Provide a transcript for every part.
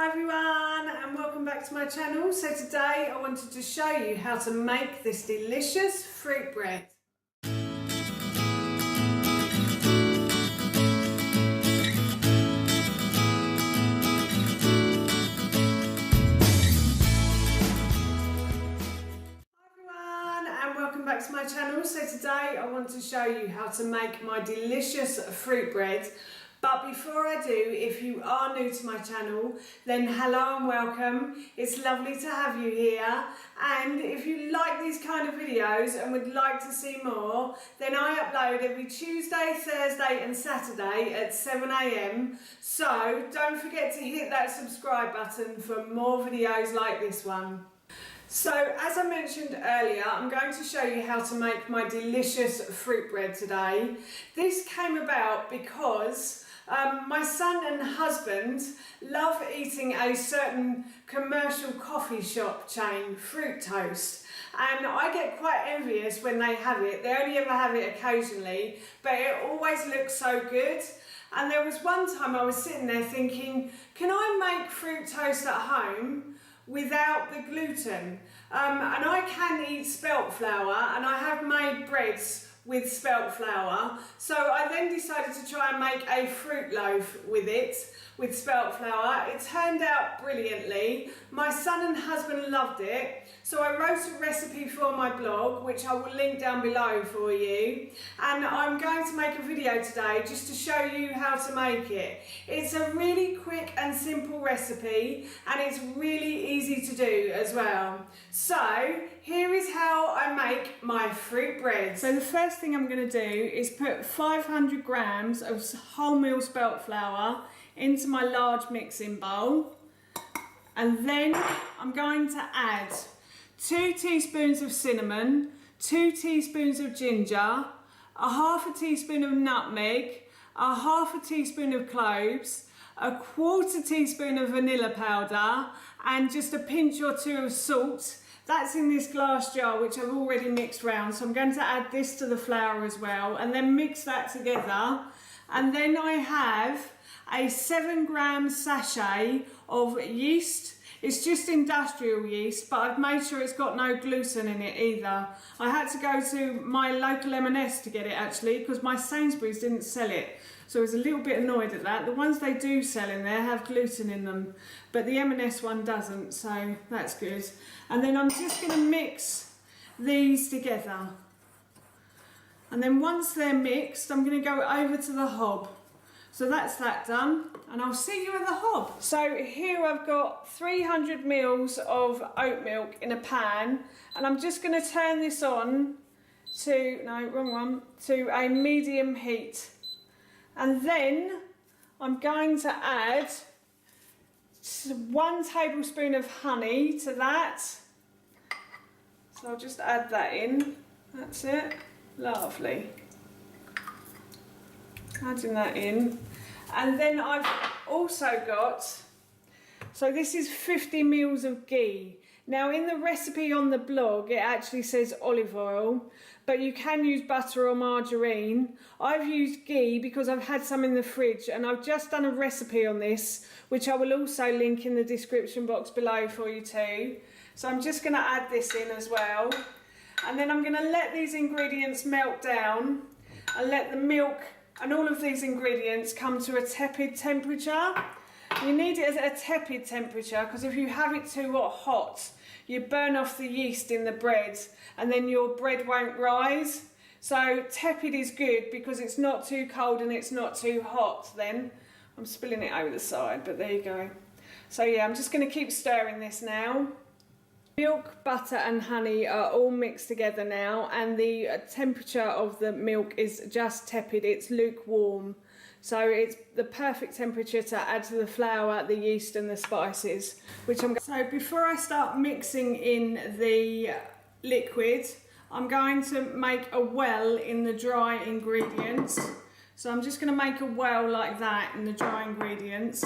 Hi everyone and welcome back to my channel. So today I wanted to show you how to make this delicious fruit bread. Welcome back to my channel. So today I want to show you how to make my delicious fruit bread. But before I do, if you are new to my channel, then hello and welcome. It's lovely to have you here. And if you like these kind of videos and would like to see more, then I upload every Tuesday, Thursday and Saturday at 7 AM. So don't forget to hit that subscribe button for more videos like this one. So, as I mentioned earlier, I'm going to show you how to make my delicious fruit bread today. This came about because my son and husband love eating a certain commercial coffee shop chain, Fruit Toast. And I get quite envious when they have it. They only ever have it occasionally, but it always looks so good. And there was one time I was sitting there thinking, can I make fruit toast at home without the gluten? And I can eat spelt flour, and I have made breads with spelt flour. So I then decided to try and make a fruit loaf with it, with spelt flour. It turned out brilliantly. My son and husband loved it. So I wrote a recipe for my blog, which I will link down below for you. And I'm going to make a video today just to show you how to make it. It's a really quick and simple recipe, and it's really easy to do as well. So here is how I make my fruit bread. So the first thing I'm going to do is put 500 grams of wholemeal spelt flour into my large mixing bowl. And then I'm going to add 2 teaspoons of cinnamon, 2 teaspoons of ginger, a half a teaspoon of nutmeg, a half a teaspoon of cloves, a quarter teaspoon of vanilla powder, and just a pinch or 2 of salt. That's in this glass jar which I've already mixed round, so I'm going to add this to the flour as well and then mix that together. And then I have a 7-gram sachet of yeast. It's just industrial yeast, but I've made sure it's got no gluten in it either. I had to go to my local M&S to get it actually, because my Sainsbury's didn't sell it. So I was a little bit annoyed at that. The ones they do sell in there have gluten in them, but the M&S one doesn't, so that's good. And then I'm just going to mix these together. And then once they're mixed, I'm going to go over to the hob. So that's that done, and I'll see you at the hob. So here I've got 300 mils of oat milk in a pan, and I'm just going to turn this on to, no, wrong one, to a medium heat. And then I'm going to add 1 tablespoon of honey to that. So I'll just add that in. That's it. Lovely. Adding that in. And then I've also got, so this is 50 mils of ghee. Now in the recipe on the blog it actually says olive oil, but you can use butter or margarine. I've used ghee because I've had some in the fridge, and I've just done a recipe on this which I will also link in the description box below for you too. So I'm just going to add this in as well, and then I'm going to let these ingredients melt down and let the milk and all of these ingredients come to a tepid temperature. You need it at a tepid temperature because if you have it too hot, you burn off the yeast in the bread and then your bread won't rise. So tepid is good because it's not too cold and it's not too hot then. I'm spilling it over the side, but there you go. So yeah, I'm just going to keep stirring this now. Milk, butter and honey are all mixed together now, and the temperature of the milk is just tepid, it's lukewarm. So it's the perfect temperature to add to the flour, the yeast and the spices. So before I start mixing in the liquid, I'm going to make a well in the dry ingredients. So I'm just going to make a well like that in the dry ingredients.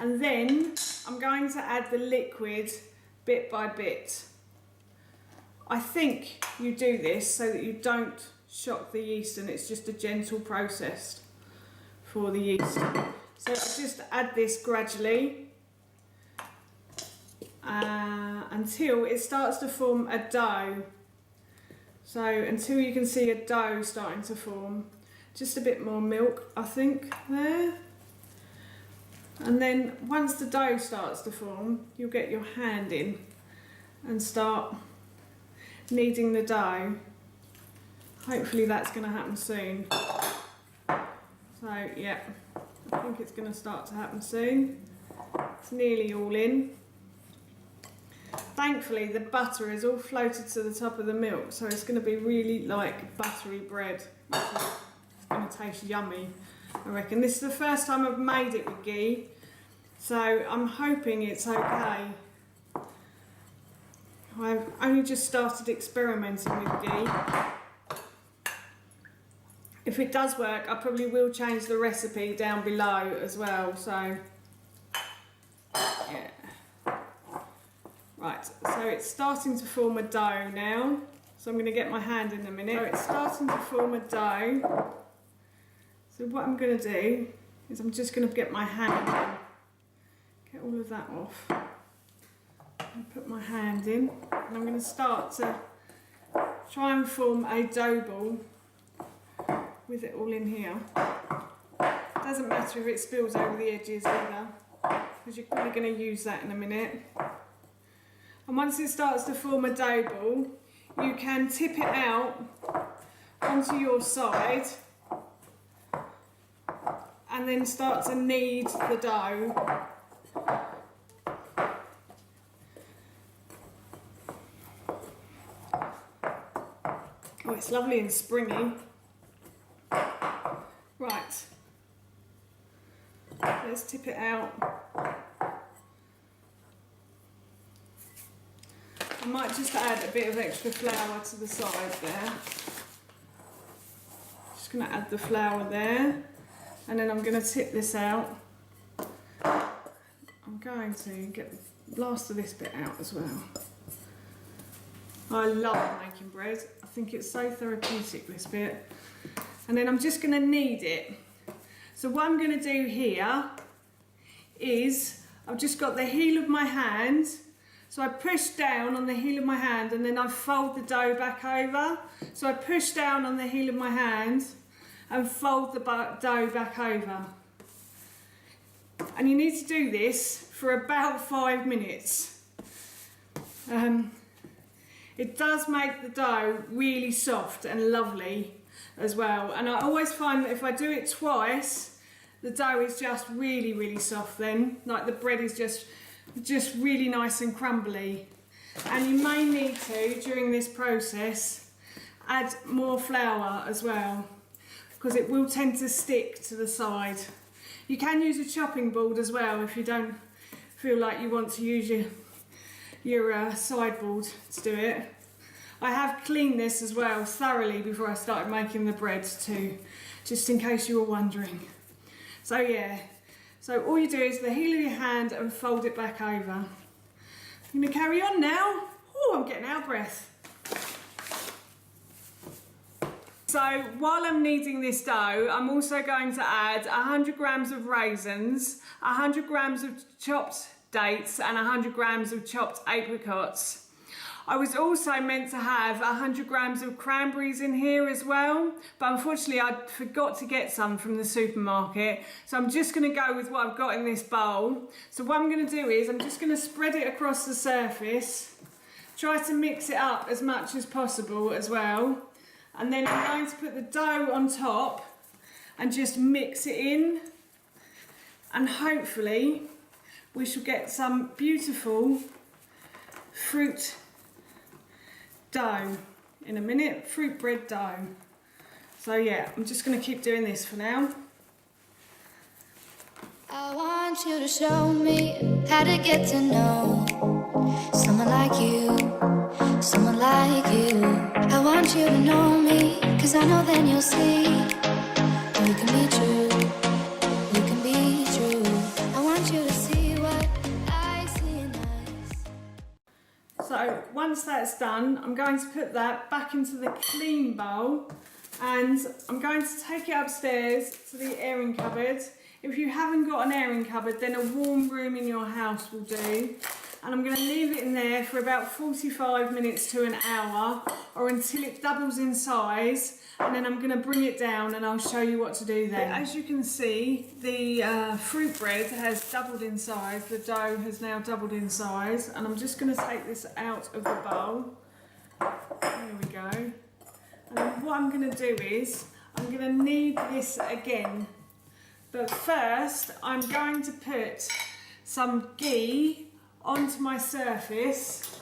And then I'm going to add the liquid bit by bit. I think you do this so that you don't shock the yeast and it's just a gentle process for the yeast. So I just add this gradually until it starts to form a dough. So until you can see a dough starting to form. Just a bit more milk, I think, there. And then once the dough starts to form, you'll get your hand in and start kneading the dough. Hopefully that's going to happen soon. So yeah, I think it's going to start to happen soon. It's nearly all in. Thankfully the butter is all floated to the top of the milk, so it's going to be really like buttery bread. It's going to taste yummy, I reckon. This is the first time I've made it with ghee, so I'm hoping it's okay. I've only just started experimenting with ghee. If it does work, I probably will change the recipe down below as well, so yeah. Right, so it's starting to form a dough now, so I'm going to get my hand in a minute. So it's starting to form a dough. So what I'm going to do is I'm just going to get my hand in, get all of that off, and put my hand in, and I'm going to start to try and form a dough ball with it all in here. It doesn't matter if it spills over the edges either, because you're probably going to use that in a minute. And once it starts to form a dough ball, you can tip it out onto your side and then start to knead the dough. Oh, it's lovely and springy. Right, let's tip it out. I might just add a bit of extra flour to the side there. Just going to add the flour there, and then I'm going to tip this out. I'm going to get the last of this bit out as well. I love making bread. I think it's so therapeutic, this bit. And then I'm just going to knead it. So what I'm going to do here is I've just got the heel of my hand. So I push down on the heel of my hand and then I fold the dough back over. So I push down on the heel of my hand and fold the dough back over. And you need to do this for about 5 minutes. It does make the dough really soft and lovely as well. And I always find that if I do it twice, the dough is just really, really soft then. Like the bread is just really nice and crumbly. And you may need to, during this process, add more flour as well, because it will tend to stick to the side. You can use a chopping board as well if you don't feel like you want to use your sideboard to do it. I have cleaned this as well thoroughly before I started making the bread too, just in case you were wondering. So yeah, so all you do is the heel of your hand and fold it back over. I'm going to carry on now. Oh, I'm getting out of breath. So while I'm kneading this dough, I'm also going to add 100 grams of raisins, 100 grams of chopped dates and 100 grams of chopped apricots. I was also meant to have 100 grams of cranberries in here as well, but unfortunately I forgot to get some from the supermarket. So I'm just going to go with what I've got in this bowl. So what I'm going to do is I'm just going to spread it across the surface, try to mix it up as much as possible as well. And then I'm going to put the dough on top and just mix it in. And hopefully we shall get some beautiful fruit dough in a minute, fruit bread dough. So yeah, I'm just going to keep doing this for now. I want you to show me how to get to know someone like you, someone like you. I want you to know me, 'cause I know then you'll see we can be true, we can be true. I want you to see what I see in us. So once that's done, I'm going to put that back into the clean bowl and I'm going to take it upstairs to the airing cupboard. If you haven't got an airing cupboard, then a warm room in your house will do. and I'm going to leave it in there for about 45 minutes to an hour, or until it doubles in size, and then I'm going to bring it down and I'll show you what to do then. As you can see, the fruit bread has doubled in size, the dough has now doubled in size, and I'm just going to take this out of the bowl. There we go. And what I'm going to do is, I'm going to knead this again, but first I'm going to put some ghee onto my surface.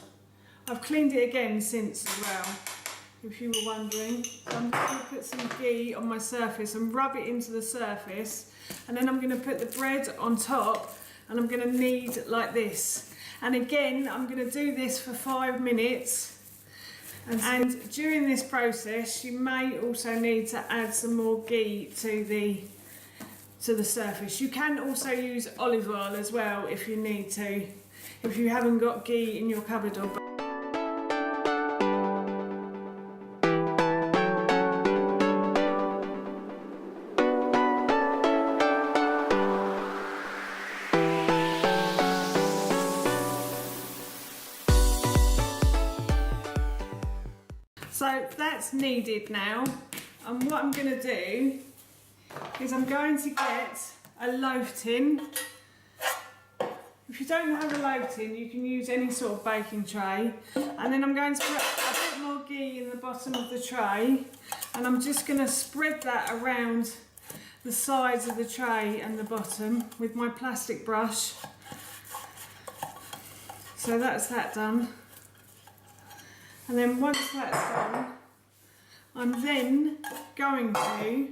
I've cleaned it again since as well, if you were wondering. So I'm going to put some ghee on my surface and rub it into the surface, and then I'm going to put the bread on top and I'm going to knead like this. And again, I'm going to do this for 5 minutes. And during this process, you may also need to add some more ghee to the surface. You can also use olive oil as well if you need to, if you haven't got ghee in your cupboard or. So that's kneaded now, and what I'm going to do is I'm going to get a loaf tin. If you don't have a loaf tin, you can use any sort of baking tray, and then I'm going to put a bit more ghee in the bottom of the tray, and I'm just going to spread that around the sides of the tray and the bottom with my plastic brush. So that's that done. And then once that's done, I'm then going to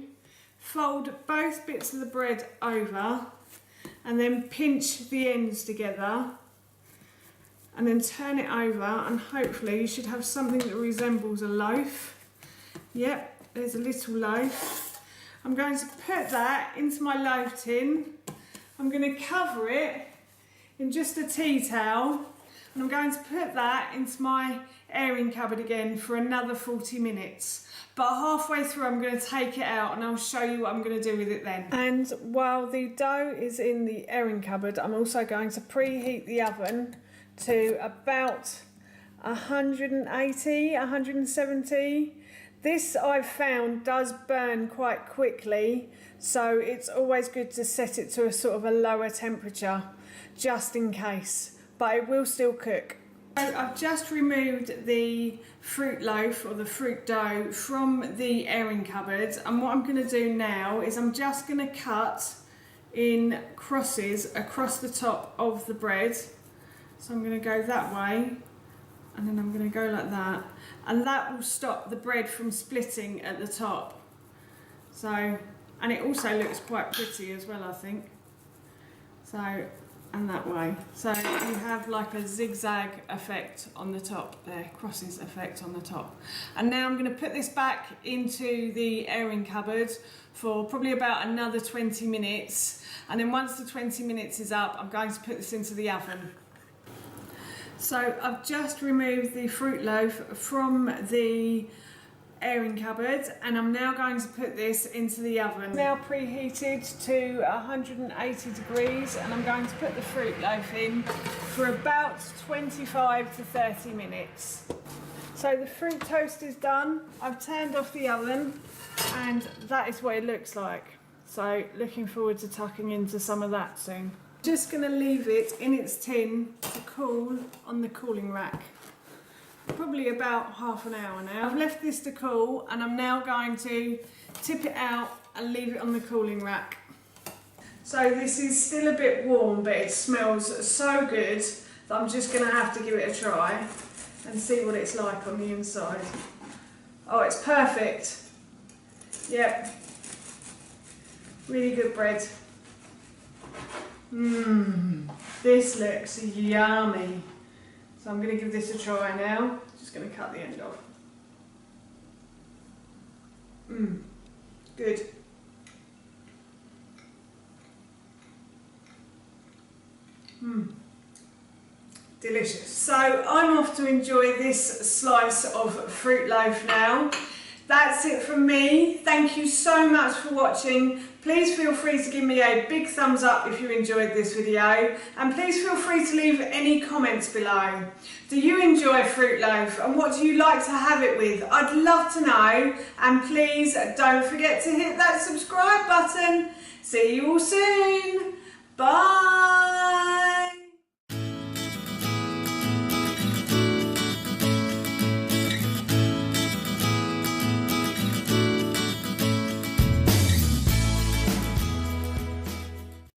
fold both bits of the bread over and then pinch the ends together and then turn it over, and hopefully you should have something that resembles a loaf. Yep, there's a little loaf. I'm going to put that into my loaf tin. I'm going to cover it in just a tea towel, and I'm going to put that into my airing cupboard again for another 40 minutes. But halfway through I'm going to take it out and I'll show you what I'm going to do with it then. And while the dough is in the airing cupboard, I'm also going to preheat the oven to about 180, 170. This I've found does burn quite quickly, so it's always good to set it to a sort of a lower temperature just in case, but it will still cook. So I've just removed the fruit loaf or the fruit dough from the airing cupboard, and what I'm going to do now is I'm just going to cut in crosses across the top of the bread. So I'm going to go that way, and then I'm going to go like that, and that will stop the bread from splitting at the top. So, and it also looks quite pretty as well, I think. So, and that way. So you have like a zigzag effect on the top there, crosses effect on the top. And now I'm going to put this back into the airing cupboard for probably about another 20 minutes. And then once the 20 minutes is up, I'm going to put this into the oven. So I've just removed the fruit loaf from the airing cupboard, and I'm now going to put this into the oven. Now preheated to 180 degrees, and I'm going to put the fruit loaf in for about 25 to 30 minutes. So the fruit toast is done. I've turned off the oven, and that is what it looks like. So looking forward to tucking into some of that soon. Just going to leave it in its tin to cool on the cooling rack. Probably about half an hour now. I've left this to cool, and I'm now going to tip it out and leave it on the cooling rack. So this is still a bit warm, but it smells so good that I'm just going to have to give it a try and see what it's like on the inside. Oh, it's perfect. Yep. Really good bread. This looks yummy. So I'm going to give this a try now. Just going to cut the end off. Good. Delicious. So I'm off to enjoy this slice of fruit loaf now. That's it from me. Thank you so much for watching. Please feel free to give me a big thumbs up if you enjoyed this video, and please feel free to leave any comments below. Do you enjoy fruit loaf, and what do you like to have it with? I'd love to know, and please don't forget to hit that subscribe button. See you all soon. Bye.